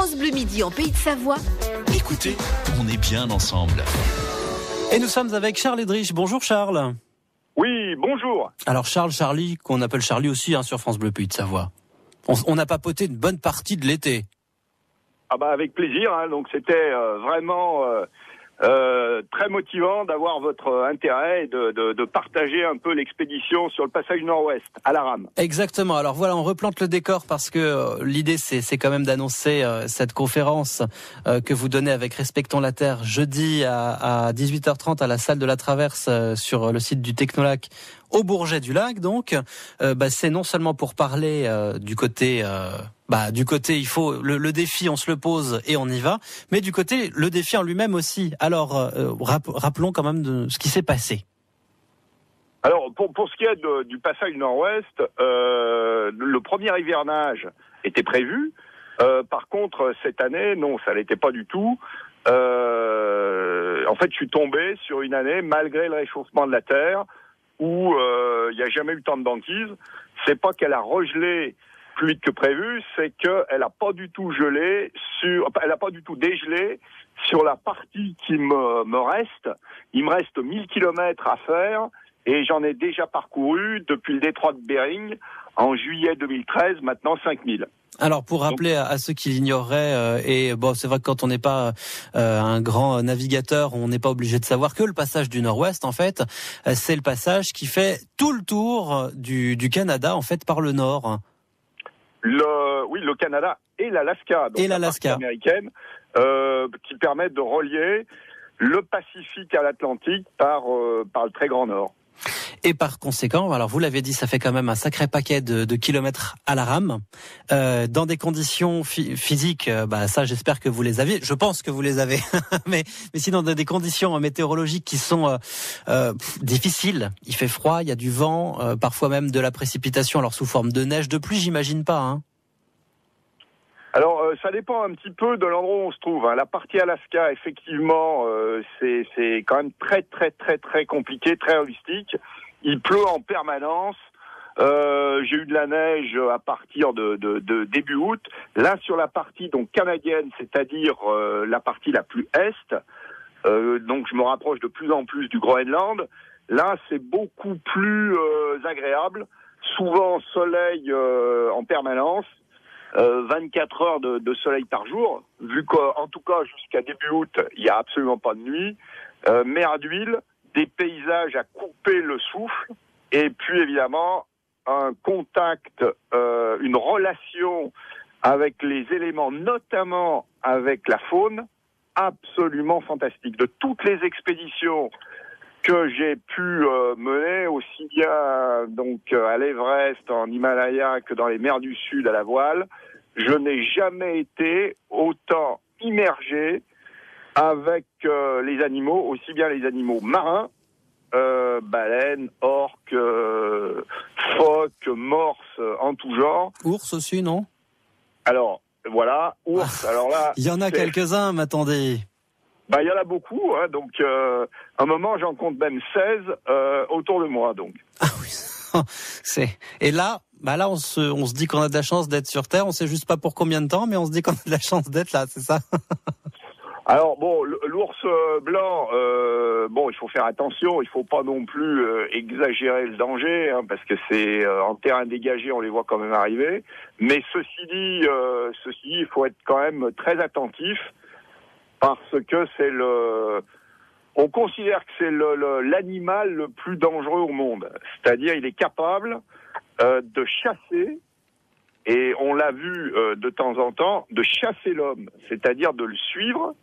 France Bleu Midi en Pays de Savoie. Écoutez, on est bien ensemble. Et nous sommes avec Charles Edrich. Bonjour Charles. Oui, bonjour. Alors Charlie, qu'on appelle Charlie aussi sur France Bleu Pays de Savoie. On a papoté une bonne partie de l'été. Ah bah avec plaisir, donc c'était vraiment très motivant d'avoir votre intérêt et de partager un peu l'expédition sur le passage nord-ouest à la rame. Exactement. Alors voilà, on replante le décor parce que l'idée c'est quand même d'annoncer cette conférence que vous donnez avec Respectons la Terre jeudi à 18h30 à la salle de la Traverse sur le site du Technolac au Bourget du Lac. Donc c'est non seulement pour parler du côté il faut le défi, on se le pose et on y va, mais du côté le défi en lui-même aussi. Alors rappelons quand même de ce qui s'est passé. Alors pour ce qui est du passage nord-ouest, le premier hivernage était prévu. Par contre cette année non, ça l'était pas du tout. En fait, je suis tombé sur une année malgré le réchauffement de la terre où il n'y a jamais eu tant de banquise. C'est pas qu'elle a regelé plus vite que prévu, c'est qu'elle a pas du tout dégelé sur la partie qui me reste. Il me reste 1000 kilomètres à faire et j'en ai déjà parcouru depuis le détroit de Bering en juillet 2013, maintenant 5000. Alors pour rappeler à ceux qui l'ignoreraient, c'est vrai que quand on n'est pas un grand navigateur, on n'est pas obligé de savoir que le passage du Nord-Ouest, en fait, c'est le passage qui fait tout le tour du Canada, en fait, par le nord. Le Canada et l'Alaska, donc la partie américaine, qui permettent de relier le Pacifique à l'Atlantique par le très grand nord. Et par conséquent, alors vous l'avez dit, ça fait quand même un sacré paquet de kilomètres à la rame, dans des conditions physiques. Ça, j'espère que vous les avez. Je pense que vous les avez, mais sinon dans des conditions météorologiques qui sont difficiles. Il fait froid, il y a du vent, parfois même de la précipitation. Alors sous forme de neige, de pluie, j'imagine pas. Alors, ça dépend un petit peu de l'endroit où on se trouve. La partie Alaska, effectivement, c'est quand même très, très, très, très compliqué, très rustique. Il pleut en permanence. J'ai eu de la neige à partir de début août. Là, sur la partie donc canadienne, c'est-à-dire la partie la plus est, donc je me rapproche de plus en plus du Groenland. Là, c'est beaucoup plus agréable. Souvent soleil en permanence. 24 heures de soleil par jour, vu qu'en tout cas jusqu'à début août, il n'y a absolument pas de nuit, mer d'huile, des paysages à couper le souffle, et puis évidemment un contact, une relation avec les éléments, notamment avec la faune, absolument fantastique. De toutes les expéditions que j'ai pu mener, aussi bien donc à l'Everest, en Himalaya, que dans les mers du Sud à la voile, je n'ai jamais été autant immergé avec les animaux, aussi bien les animaux marins, baleines, orques, phoques, morses, en tout genre. Ours aussi, non? Alors, voilà, ours, alors là... Il y en a quelques-uns, m'attendez. Il y en a beaucoup, donc un moment j'en compte même 16 autour de moi, donc. Ah oui, et là on se dit qu'on a de la chance d'être sur Terre, on sait juste pas pour combien de temps, mais on se dit qu'on a de la chance d'être là, c'est ça? Alors l'ours blanc, il faut faire attention, il faut pas non plus exagérer le danger, parce que c'est en terrain dégagé, on les voit quand même arriver. Mais ceci dit, il faut être quand même très attentif. Parce que on considère que c'est l'animal le plus dangereux au monde. C'est-à-dire, il est capable de chasser, et on l'a vu de temps en temps, de chasser l'homme. C'est-à-dire de le suivre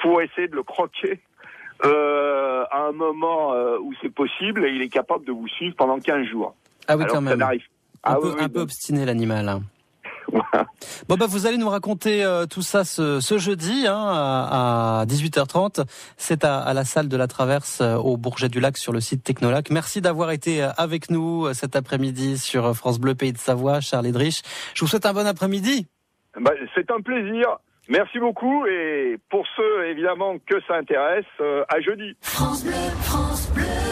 pour essayer de le croquer à un moment où c'est possible, et il est capable de vous suivre pendant 15 jours. Ah oui, alors quand même. Un peu donc... obstiné l'animal. Bon vous allez nous raconter tout ça ce jeudi à 18h30. C'est à la salle de la Traverse au Bourget du Lac sur le site Technolac. Merci d'avoir été avec nous cet après-midi sur France Bleu Pays de Savoie, Charles Edrich. Je vous souhaite un bon après-midi. C'est un plaisir. Merci beaucoup, et pour ceux évidemment que ça intéresse, à jeudi. France Bleu, France Bleu.